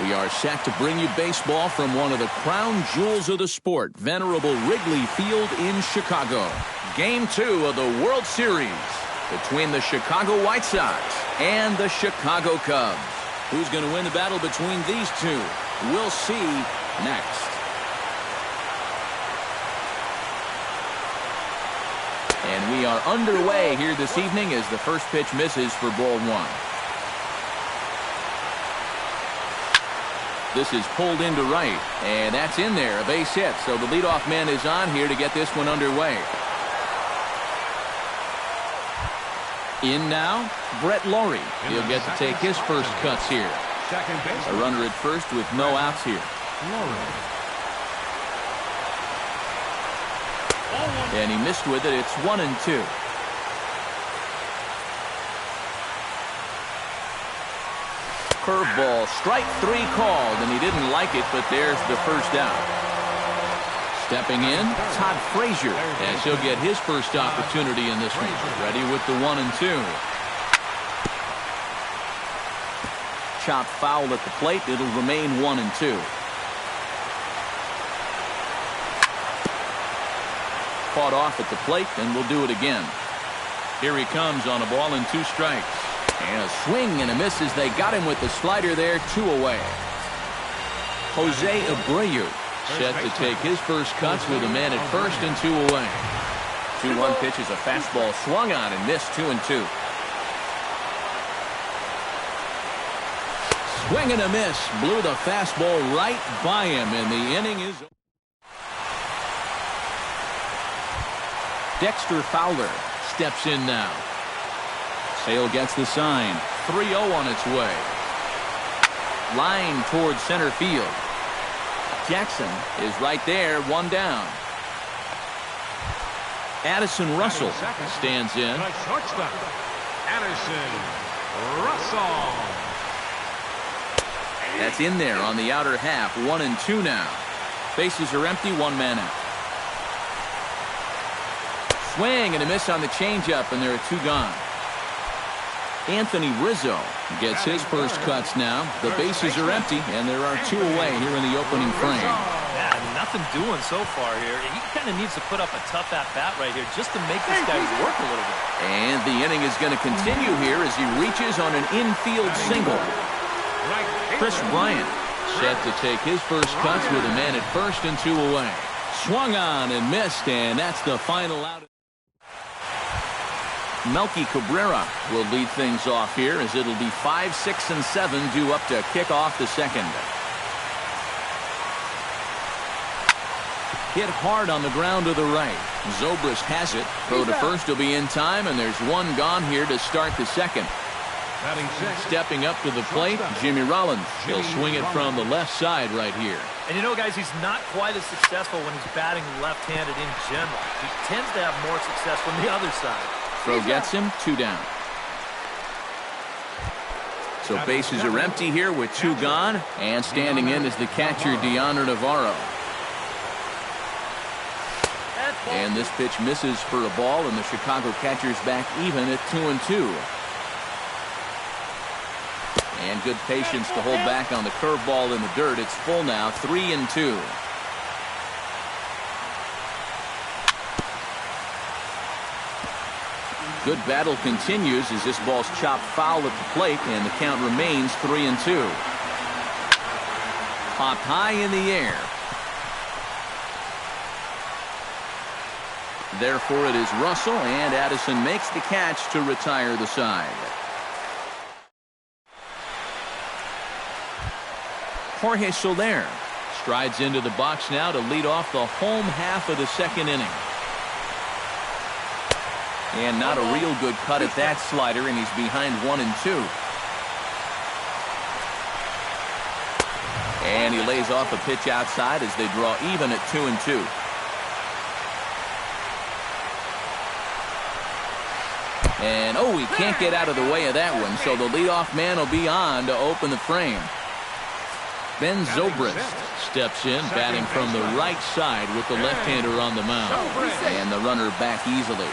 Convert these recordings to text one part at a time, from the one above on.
We are set to bring you baseball from one of the crown jewels of the sport, venerable Wrigley Field in Chicago. Game 2 of the World Series between the Chicago White Sox and the Chicago Cubs. Who's going to win the battle between these two? We'll see next. And we are underway here this evening as the first pitch misses for ball 1. This is pulled into right, and that's in there, a base hit. So the leadoff man is on here to get this one underway. In now, Brett Lawrie. He'll get to take his first cuts here. A runner at first with no outs here. And he missed with it. It's 1-2. Curveball, strike 3 called, and he didn't like it, but there's the first out. Stepping in, Todd Frazier, as he'll get his first opportunity in this one. Ready with the 1-2. Chopped foul at the plate. It'll remain 1-2. Caught off at the plate, and we'll do it again. Here he comes on a ball and 2 strikes. And a swing and a miss as they got him with the slider there, 2 away. Jose Abreu set to take his first cuts with a man at first and 2 away. 2-1 pitch is a fastball swung on and missed, 2-2. Swing and a miss, blew the fastball right by him, and the inning is over. Dexter Fowler steps in now. Sale gets the sign. 3-0 on its way. Line towards center field. Jackson is right there, 1 down. Addison Russell stands in. Addison Russell. That's in there on the outer half. 1-2 now. Bases are empty, 1 man out. Swing and a miss on the changeup, and there are 2 gone. Anthony Rizzo gets his first cuts now. The bases are empty, and there are 2 away here in the opening frame. Yeah, nothing doing so far here. He kind of needs to put up a tough at-bat right here just to make this guy work a little bit. And the inning is going to continue here as he reaches on an infield single. Chris Bryant set to take his first cuts with a man at first and 2 away. Swung on and missed, and that's the final out. Melky Cabrera will lead things off here as it'll be 5, 6, and 7 due up to kick off the second. Hit hard on the ground to the right. Zobrist has it. Throw to first will be in time, and there's 1 gone here to start the second. Stepping up to the plate, Jimmy Rollins. He'll swing it from the left side right here. And you know, guys, he's not quite as successful when he's batting left-handed in general. He tends to have more success from the other side. Throw gets him, 2 down. So bases are empty here with 2 gone, and standing in is the catcher Deoner Navarro. And this pitch misses for a ball, and the Chicago catcher's back even at 2-2. And good patience to hold back on the curveball in the dirt. It's full now, 3-2. Good battle continues as this ball's chopped foul at the plate, and the count remains 3-2. Popped high in the air. Therefore, it is Russell, and Addison makes the catch to retire the side. Jorge Soler strides into the box now to lead off the home half of the second inning. And not a real good cut at that slider, and he's behind 1-2. And he lays off a pitch outside as they draw even at 2-2. And, oh, he can't get out of the way of that one, so the leadoff man will be on to open the frame. Ben Zobrist steps in, batting from the right side with the left-hander on the mound. And the runner back easily.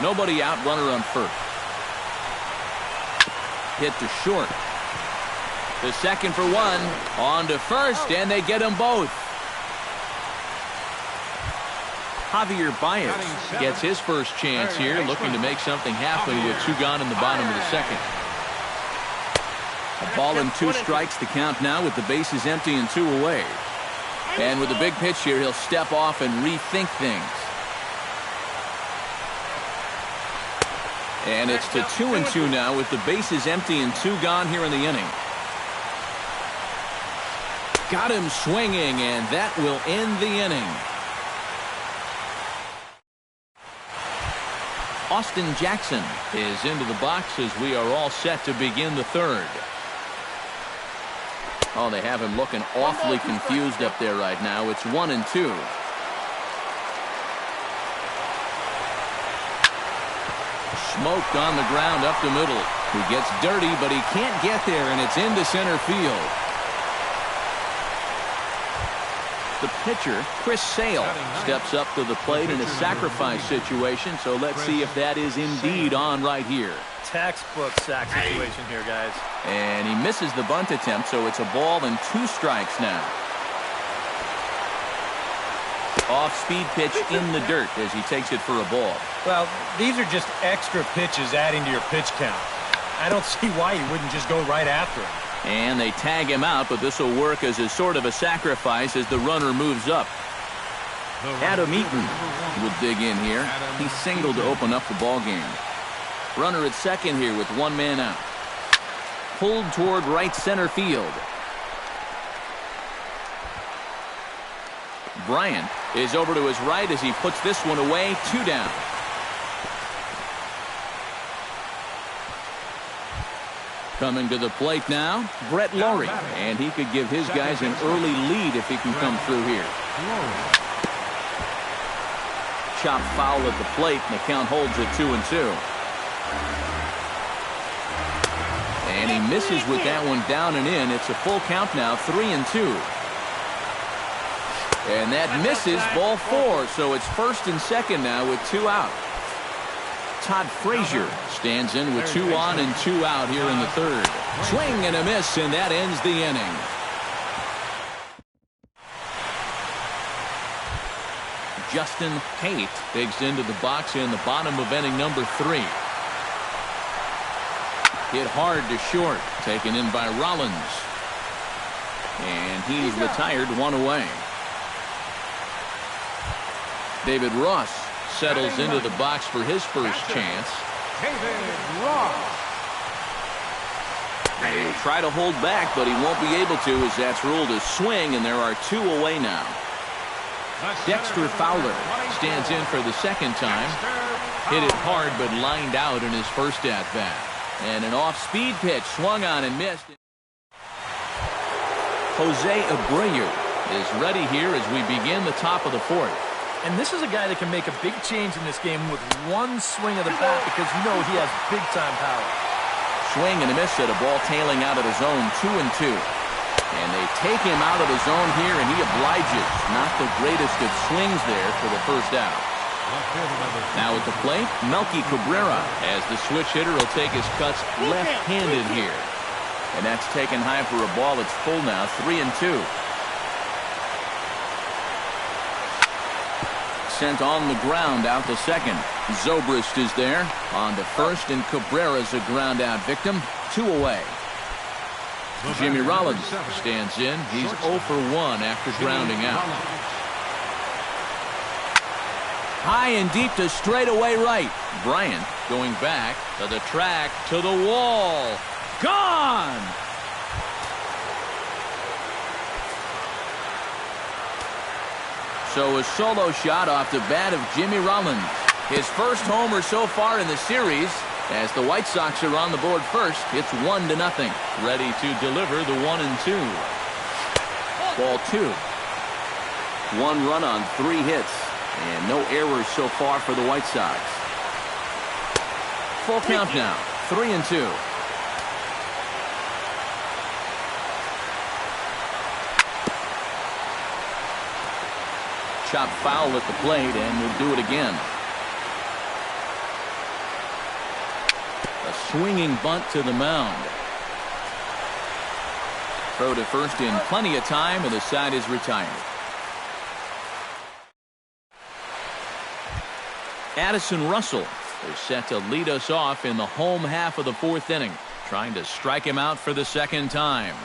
Nobody out, runner on first. Hit to short. The second for one. On to first, and they get them both. Javier Baez gets his first chance here, looking to make something happen with 2 gone in the bottom of the second. A ball and 2 strikes to count now with the bases empty and 2 away. And with a big pitch here, he'll step off and rethink things. And it's to 2-2 now with the bases empty and 2 gone here in the inning. Got him swinging, and that will end the inning. Austin Jackson is into the box as we are all set to begin the third. Oh, they have him looking awfully confused up there right now. It's 1-2. Smoked on the ground up the middle. He gets dirty, but he can't get there, and it's into center field. The pitcher, Chris Sale, steps up to the plate in a sacrifice situation, so let's see if that is indeed on right here. Textbook sack situation here, guys. And he misses the bunt attempt, so it's a ball and 2 strikes now. Off-speed pitch in the dirt as he takes it for a ball. Well, these are just extra pitches adding to your pitch count. I don't see why you wouldn't just go right after him. And they tag him out, but this will work as a sort of a sacrifice as the runner moves up. Adam Eaton will dig in here. He singled to open up the ball game. Runner at second here with 1 man out. Pulled toward right center field. Bryant is over to his right as he puts this one away. 2 down. Coming to the plate now, Brett Lowry. And he could give his guys an early lead if he can come through here. Chopped foul at the plate, and the count holds at 2-2. And he misses with that one down and in. It's a full count now, 3-2. And that misses, ball 4. So it's first and second now with 2 out. Todd Frazier stands in with 2 on and 2 out here in the third. Swing and a miss, and that ends the inning. Justin Haight digs into the box in the bottom of inning number 3. Hit hard to short, taken in by Rollins. And he's retired 1 away. David Ross settles into the box for his first chance. David Ross. He'll try to hold back, but he won't be able to as that's ruled a swing, and there are 2 away now. Dexter Fowler stands in for the second time. Hit it hard, but lined out in his first at-bat. And an off-speed pitch swung on and missed. Jose Abreu is ready here as we begin the top of the 4th. And this is a guy that can make a big change in this game with 1 swing of the bat because you know he has big-time power. Swing and a miss at a ball tailing out of the zone, 2-2. And they take him out of the zone here, and he obliges. Not the greatest of swings there for the first out. Now at the plate, Melky Cabrera, as the switch hitter will take his cuts left-handed here. And that's taken high for a ball. It's full now, 3-2. Sent on the ground out to second. Zobrist is there. On to first, and Cabrera's a ground out victim. 2 away. Jimmy Rollins stands in. He's 0 for 1 after grounding out. High and deep to straightaway right. Bryant going back to the track, to the wall. Gone! So a solo shot off the bat of Jimmy Rollins. His first homer so far in the series. As the White Sox are on the board first, it's 1-0. Ready to deliver the 1-2. Ball 2. 1 run on 3 hits. And no errors so far for the White Sox. Full count now. 3-2. Chop foul at the plate, and we'll do it again. A swinging bunt to the mound. Throw to first in plenty of time, and the side is retired. Addison Russell is set to lead us off in the home half of the fourth inning. Trying to strike him out for the second time.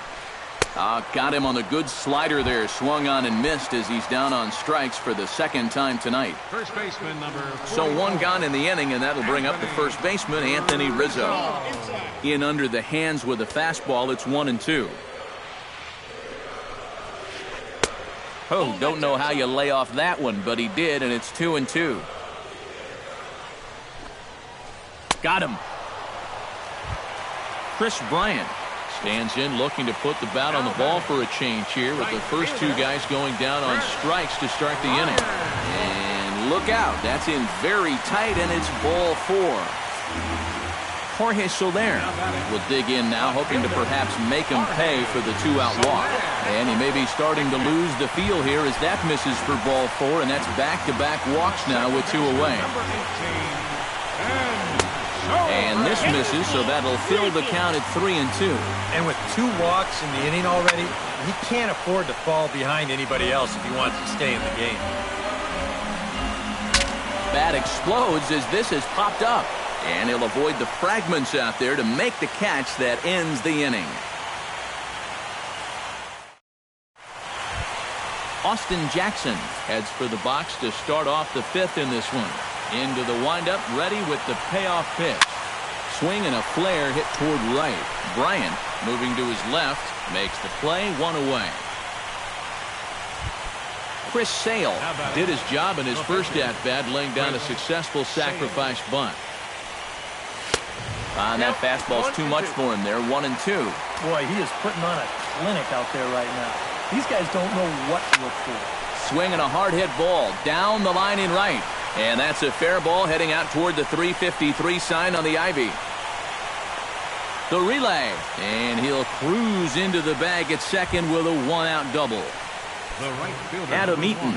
Got him on the good slider there. Swung on and missed as he's down on strikes for the second time tonight. First baseman number 41. So one gone in the inning, and that'll bring up the first baseman, Anthony Rizzo. In under the hands with a fastball. It's 1-2. Oh, don't know how you lay off that one, but he did, and it's 2-2. Got him. Chris Bryant stands in, looking to put the bat on the ball for a change here, with the first two guys going down on strikes to start the inning. And look out, that's in very tight, and it's ball 4. Jorge Soler will dig in now, hoping to perhaps make him pay for the 2-out walk. And he may be starting to lose the feel here as that misses for ball 4, and that's back-to-back walks now with 2 away. And this misses, so that'll fill the count at 3-2. And with 2 walks in the inning already, he can't afford to fall behind anybody else if he wants to stay in the game. Bat explodes as this has popped up. And he'll avoid the fragments out there to make the catch that ends the inning. Austin Jackson heads for the box to start off the 5th in this one. Into the windup, ready with the payoff pitch. Swing and a flare hit toward right. Bryant, moving to his left, makes the play, 1 away. Chris Sale did his job in his first at-bat, laying down a successful sacrifice bunt. That fastball's too much for him there, 1-2. Boy, he is putting on a clinic out there right now. These guys don't know what to look for. Swing and a hard hit ball down the line in right. And that's a fair ball heading out toward the 353 sign on the ivy. The relay. And he'll cruise into the bag at second with a 1-out double. Adam Eaton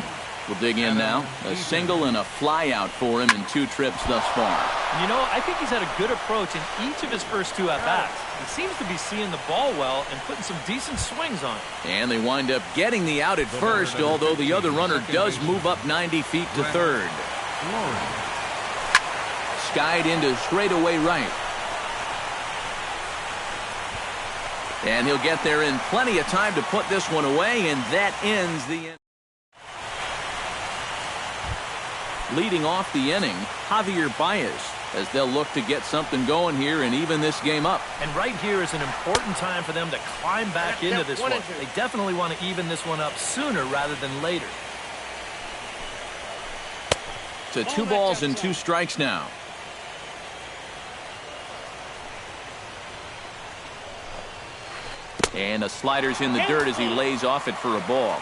will dig in now. A single and a fly out for him in 2 trips thus far. You know, I think he's had a good approach in each of his first 2 at-bats. He seems to be seeing the ball well and putting some decent swings on it. And they wind up getting the out at first, although the other runner does move up 90 feet to third. Skied into straightaway right. And he'll get there in plenty of time to put this one away, and that ends the inning. Leading off the inning, Javier Baez, as they'll look to get something going here and even this game up. And right here is an important time for them to climb back into this one. They definitely want to even this one up sooner rather than later. To 2 balls and 2 strikes now. And a slider's in the dirt as he lays off it for a ball.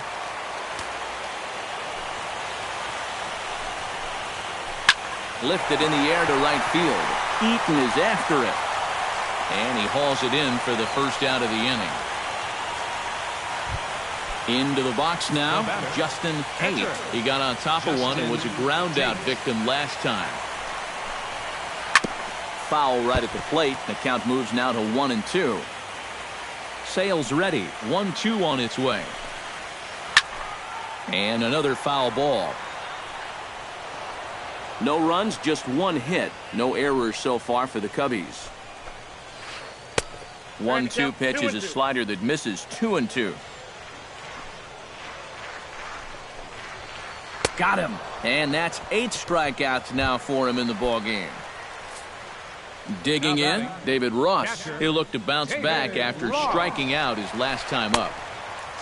Lifted in the air to right field. Eaton is after it. And he hauls it in for the first out of the inning. Into the box now, Justin Haight. He got on top of one and was a ground out victim last time. Foul right at the plate. The count moves now to 1-2. Sale's ready. 1-2 on its way. And another foul ball. No runs, just 1 hit. No errors so far for the Cubbies. 1-2 pitch is a slider that misses. 2-2. Got him. And that's 8 strikeouts now for him in the ball game. Digging in, David Ross. He'll look to bounce back after striking out his last time up.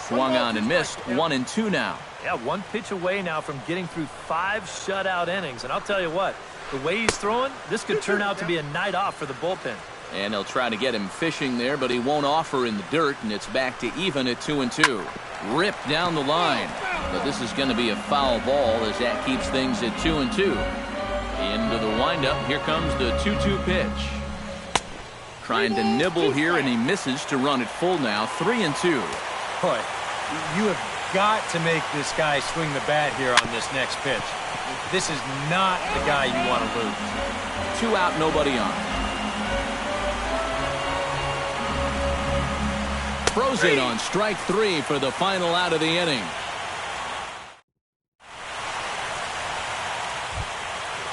Swung on and missed. 1-2 now. Yeah, 1 pitch away now from getting through 5 shutout innings. And I'll tell you what, the way he's throwing, this could turn out to be a night off for the bullpen. And they'll try to get him fishing there, but he won't offer in the dirt, and it's back to even at 2-2. Ripped down the line. But this is going to be a foul ball as that keeps things at 2-2. Into the windup. Here comes the 2-2 pitch. Trying to nibble here, and he misses to run it full now. 3-2. Boy, you have got to make this guy swing the bat here on this next pitch. This is not the guy you want to lose. 2 out, nobody on. frozen on strike 3 for the final out of the inning.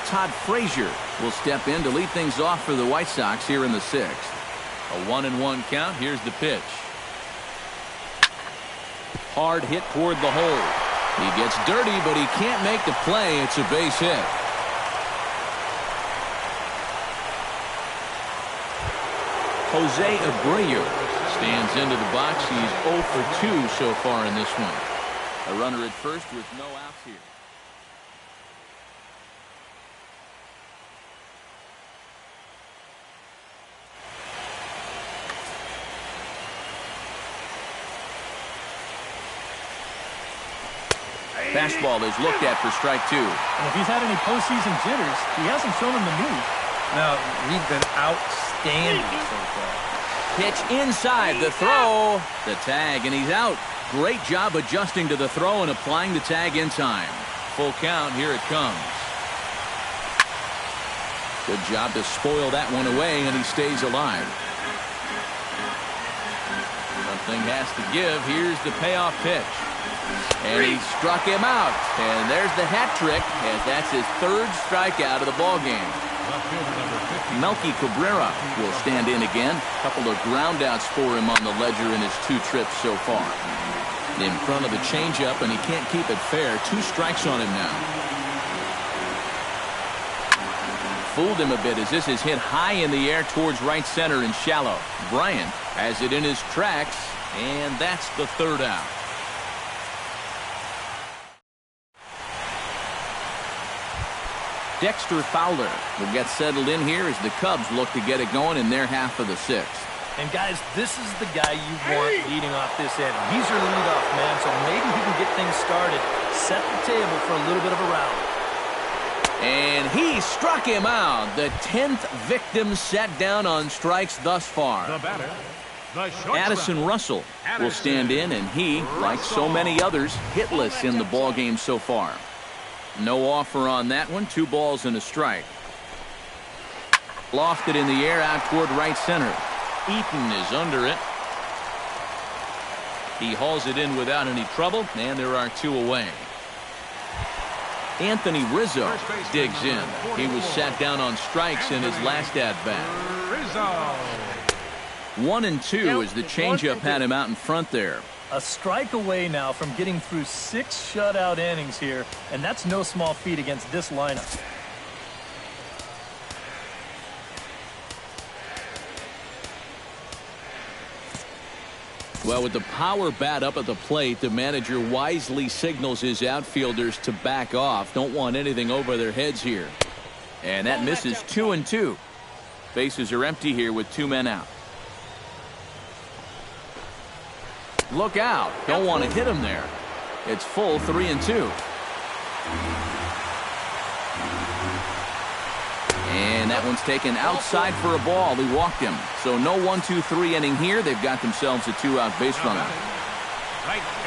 Todd Frazier will step in to lead things off for the White Sox here in the 6th. A 1-1 count. Here's the pitch. Hard hit toward the hole. He gets dirty, but he can't make the play. It's a base hit. Jose Abreu stands into the box. He's 0 for 2 so far in this one. A runner at first with no outs here. Fastball is looked at for strike 2. And if he's had any postseason jitters, he hasn't shown him the move. No, he's been outstanding so far. Pitch inside, the throw, the tag, and he's out. Great job adjusting to the throw and applying the tag in time. Full count, here it comes. Good job to spoil that one away, and he stays alive. Something has to give. Here's the payoff pitch. And he struck him out. And there's the hat trick, as that's his 3rd strikeout of the ballgame. Melky Cabrera will stand in again. A couple of groundouts for him on the ledger in his 2 trips so far. In front of the changeup, and he can't keep it fair. 2 strikes on him now. Fooled him a bit as this is hit high in the air towards right center and shallow. Bryant has it in his tracks, and that's the 3rd out. Dexter Fowler will get settled in here as the Cubs look to get it going in their half of the 6th. And guys, this is the guy you want leading off this inning. He's your leadoff man, so maybe he can get things started, set the table for a little bit of a round. And he struck him out. The 10th victim set down on strikes thus far. The batter, Addison Russell will stand in, and he, like so many others, hitless in the ballgame so far. No offer on that one. 2 balls and a strike. Lofted in the air out toward right center. Eaton is under it. He hauls it in without any trouble, and there are 2 away. Anthony Rizzo digs in. He was sat down on strikes in his last at-bat. 1-2 as the changeup had him out in front there. A strike away now from getting through 6 shutout innings here, and that's no small feat against this lineup. Well, with the power bat up at the plate, the manager wisely signals his outfielders to back off. Don't want anything over their heads here. And that misses 2-2. Bases are empty here with 2 men out. Look out. Don't want to hit him there. It's full 3-2. And that one's taken outside for a ball. He walked him. So no 1-2-3 inning here. They've got themselves a 2-out base runner.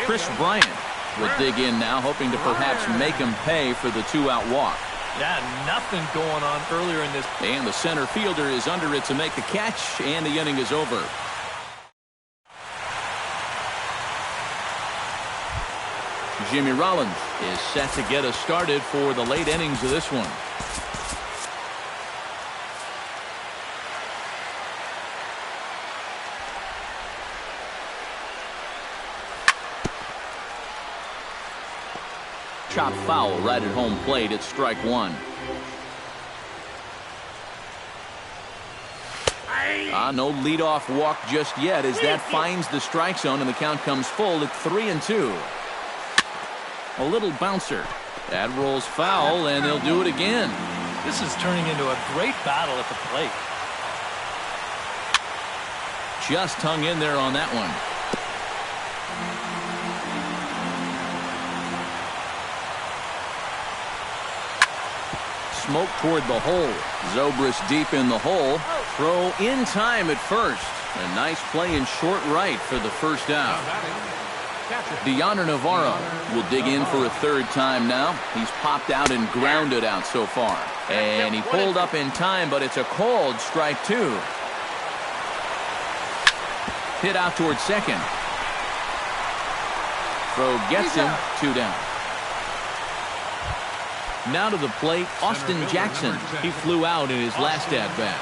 Chris Bryant will dig in now, hoping to perhaps make him pay for the 2-out walk. Yeah, nothing going on earlier in this. And the center fielder is under it to make the catch, and the inning is over. Jimmy Rollins is set to get us started for the late innings of this one. Chop foul right at home plate. It's strike 1. No leadoff walk just yet as that finds the strike zone and the count comes full at 3-2. A little bouncer. That rolls foul, and they'll do it again. This is turning into a great battle at the plate. Just hung in there on that one. Smoke toward the hole. Zobrist deep in the hole. Throw in time at first. A nice play in short right for the first out. Deoner Navarro will dig in for a 3rd time now. He's popped out and grounded out so far. And he pulled up in time, but it's a called strike 2. Hit out towards second. Throw gets him. 2 down. Now to the plate, Austin Jackson. He flew out in his last at-bat.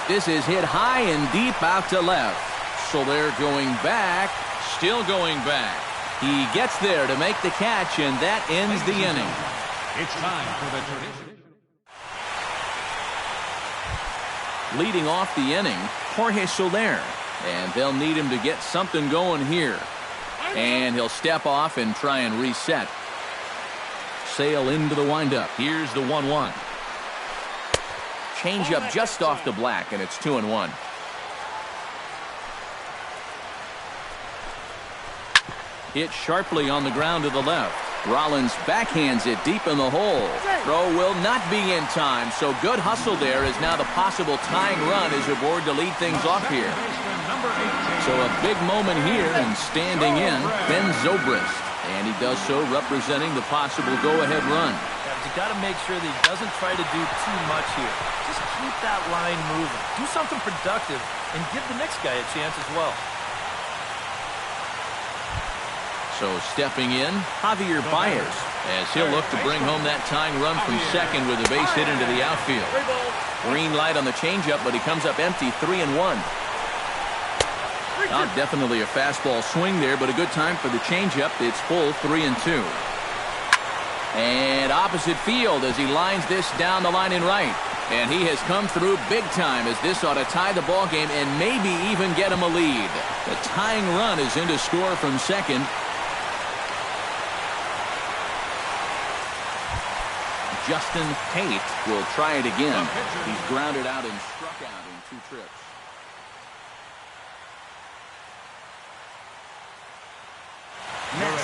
This is hit high and deep out to left. So they're going back. Still going back. He gets there to make the catch, and that ends the inning. It's time for the tradition. Leading off the inning, Jorge Soler. And they'll need him to get something going here. And he'll step off and try and reset. Sail into the windup. Here's the 1-1. Change up just off the black, and it's 2-1. Hit sharply on the ground to the left. Rollins backhands it deep in the hole. Throw will not be in time, so good hustle there as now the possible tying run is aboard to lead things off here. So a big moment here, and standing in, Ben Zobrist. And he does so representing the possible go-ahead run. You got to make sure that he doesn't try to do too much here. Just keep that line moving. Do something productive and give the next guy a chance as well. So stepping in, Javier Baez, as he'll look to bring home that tying run from second with a base hit into the outfield. Green light on the changeup, but he comes up empty, 3-1. Not definitely a fastball swing there, but a good time for the changeup. It's full, 3-2. And opposite field as he lines this down the line in right. And he has come through big time as this ought to tie the ball game and maybe even get him a lead. The tying run is in to score from second. Justin Pate will try it again. He's grounded out and struck out in 2 trips.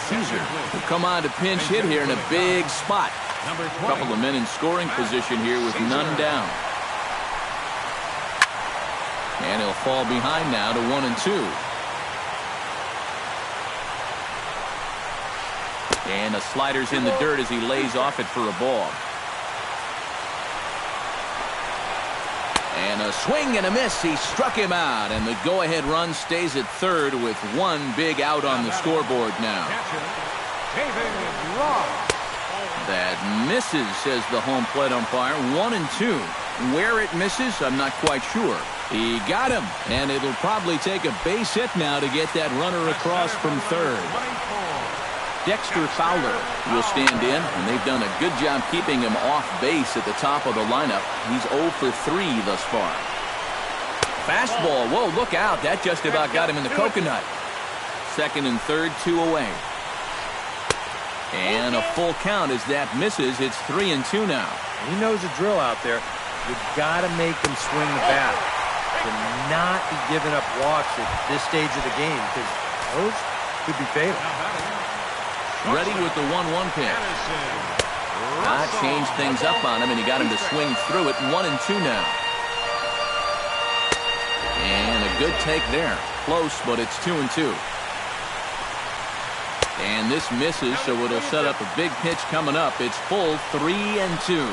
Caesar will come on to pinch hit here in a big spot. A couple of men in scoring position here with none down. And he'll fall behind now to 1-2. And the slider's in the dirt as he lays off it for a ball. And a swing and a miss. He struck him out, and the go-ahead run stays at third with 1 big out on the scoreboard now. That misses, says the home plate umpire. 1-2. Where it misses, I'm not quite sure. He got him, and it'll probably take a base hit now to get that runner across from third. Dexter Fowler will stand in, and they've done a good job keeping him off base at the top of the lineup. He's 0 for 3 thus far. Fastball. Whoa, look out. That just about got him in the coconut. Second and third, 2 away. And a full count as that misses. It's 3-2 now. He knows the drill out there. You've got to make him swing the bat. To not be giving up walks at this stage of the game, because those could be fatal. Ready with the 1-1 pitch. Changed things up on him, and he got him to swing through it. 1-2 now. And a good take there. Close, but it's 2-2. And this misses, so it'll set up a big pitch coming up. It's full, 3-2.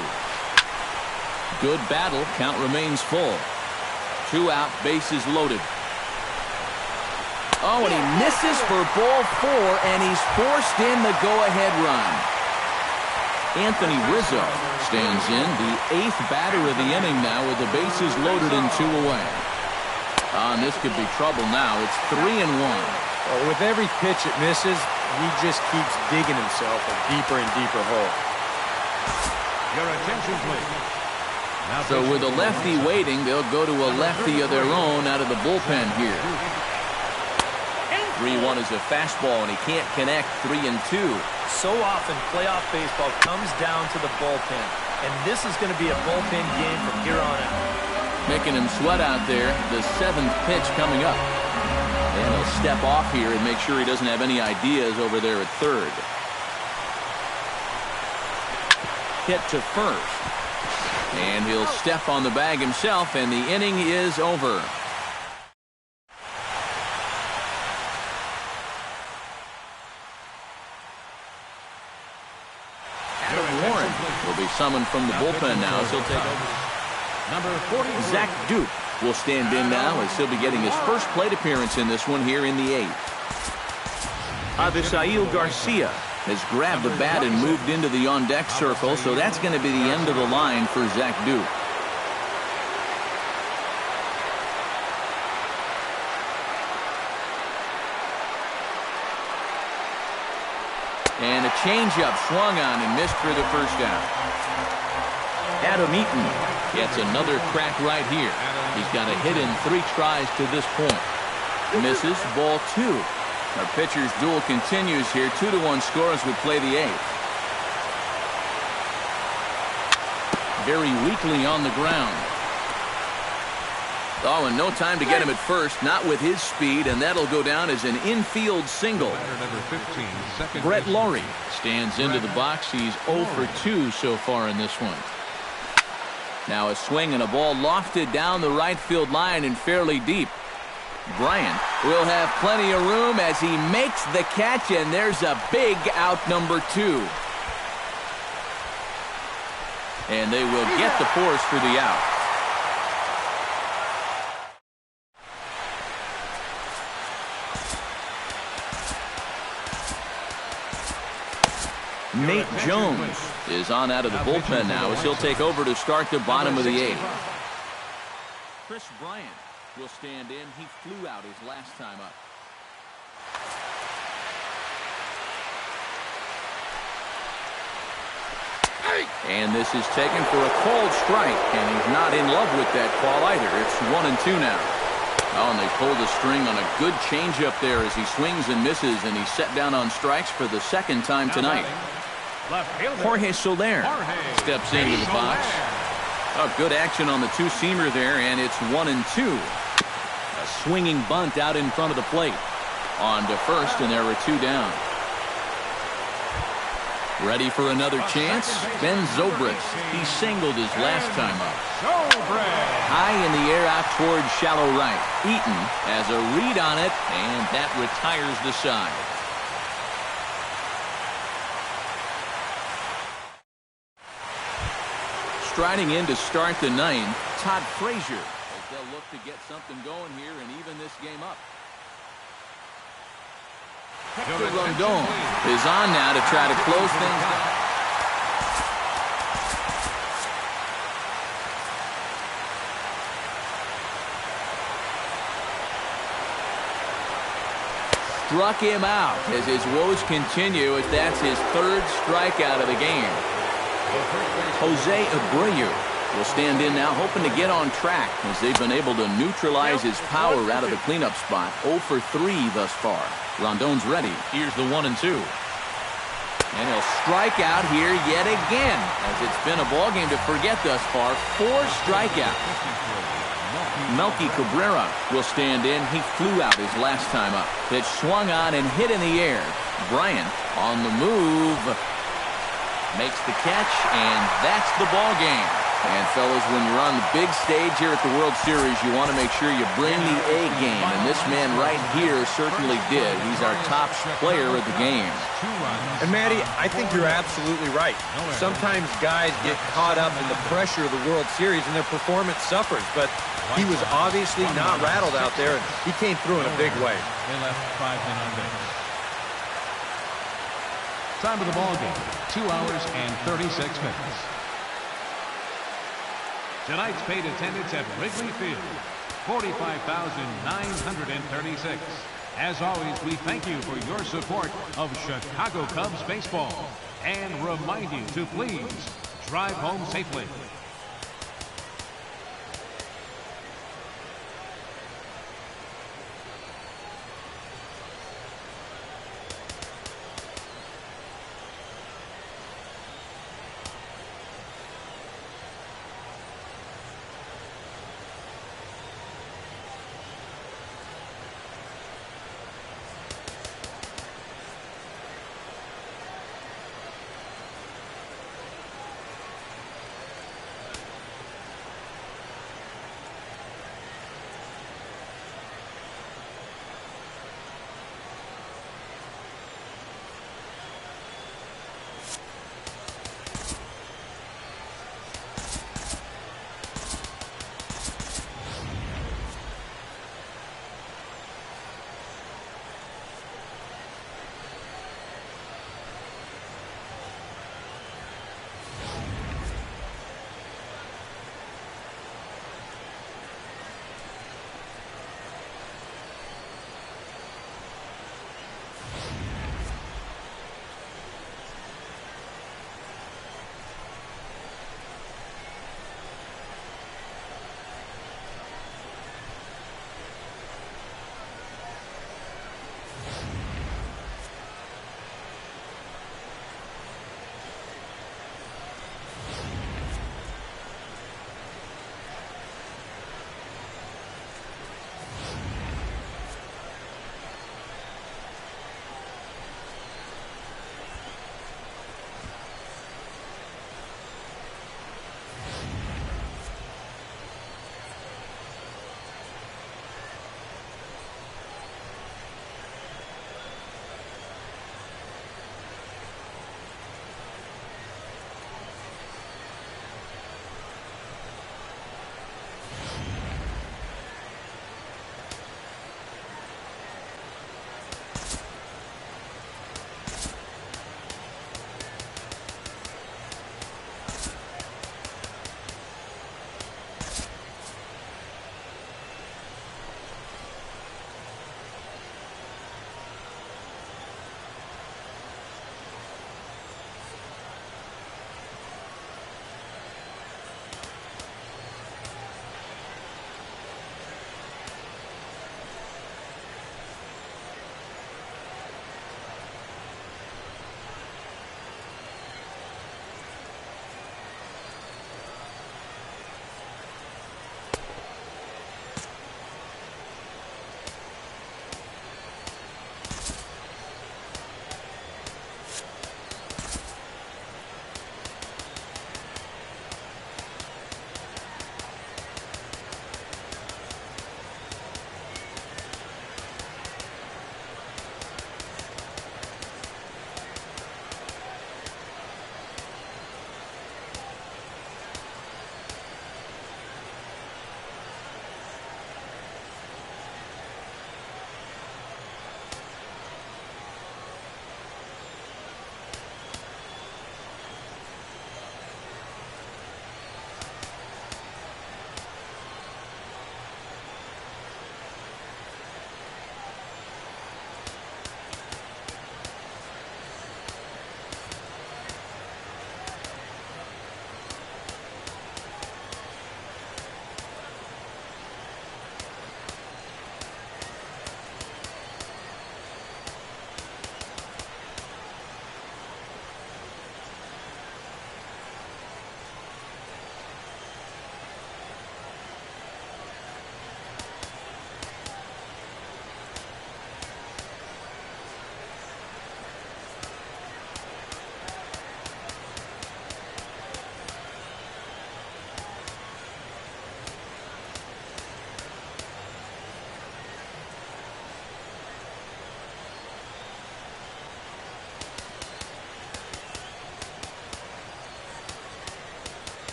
Good battle. Count remains full. 2 out, bases loaded. Oh, and he misses for ball 4, and he's forced in the go-ahead run. Anthony Rizzo stands in, the 8th batter of the inning now with the bases loaded and 2 away. And this could be trouble now. It's 3-1. Well, with every pitch it misses, he just keeps digging himself a deeper and deeper hole. Your attention, please. So with a lefty waiting, they'll go to a lefty of their own out of the bullpen here. 3-1 is a fastball, and he can't connect. 3-2. So often, playoff baseball comes down to the bullpen, and this is going to be a bullpen game from here on out. Making him sweat out there. The 7th pitch coming up. And he'll step off here and make sure he doesn't have any ideas over there at third. Hit to first. And he'll step on the bag himself, and the inning is over. Will be summoned from the bullpen now, as he'll take over. Number 40, Zach Duke will stand in now as he'll be getting his first plate appearance in this one here in the 8th. Avisail Garcia has grabbed the bat and moved into the on-deck circle, so that's going to be the end of the line for Zach Duke. And a changeup swung on and missed for the first out. Adam Eaton gets another crack right here. He's got a hit in 3 tries to this point. Misses, ball 2. Our pitcher's duel continues here. 2-1 score as we play the 8th. Very weakly on the ground. Oh, and no time to get him at first, not with his speed, and that'll go down as an infield single. Brett Laurie stands into the box. He's 0 for 2 so far in this one. Now a swing and a ball lofted down the right field line and fairly deep. Bryant will have plenty of room as he makes the catch, and there's a big out number 2. And they will get the force for the out. Nate Jones is on out of the bullpen now as he'll take over to start the bottom of the 8th. Chris Bryant will stand in. He flew out his last time up. And this is taken for a called strike, and he's not in love with that call either. It's 1-2 now. Oh, and they pulled the string on a good changeup there as he swings and misses, and he's set down on strikes for the second time tonight. Jorge Soler steps into the box. Oh, good action on the two-seamer there, and it's 1-2. A swinging bunt out in front of the plate. On to first, and there are 2 down. Ready for another chance? Ben Zobrist. He singled his last time up. High in the air out towards shallow right. Eaton has a read on it, and that retires the side. Striding in to start the 9th, Todd Frazier, as they'll look to get something going here and even this game up. Hector Rondon is on now to try to close things down. Struck him out as his woes continue, as that's his 3rd strikeout of the game. Jose Abreu will stand in now, hoping to get on track as they've been able to neutralize his power out of the cleanup spot. 0 for 3 thus far. Rondon's ready. Here's the 1-2. And he'll strike out here yet again, as it's been a ball game to forget thus far. 4 strikeouts. Melky Cabrera will stand in. He flew out his last time up. Pitch swung on and hit in the air. Bryant on the move. Makes the catch, and that's the ball game. And, fellas, when you're on the big stage here at the World Series, you want to make sure you bring the A game, and this man right here certainly did. He's our top player of the game. And, Matty, I think you're absolutely right. Sometimes guys get caught up in the pressure of the World Series, and their performance suffers, but he was obviously not rattled out there, and he came through in a big way. They left 5 men on base. Time of the ball game, 2 hours and 36 minutes. Tonight's paid attendance at Wrigley Field, 45,936. As always, we thank you for your support of Chicago Cubs baseball and remind you to please drive home safely.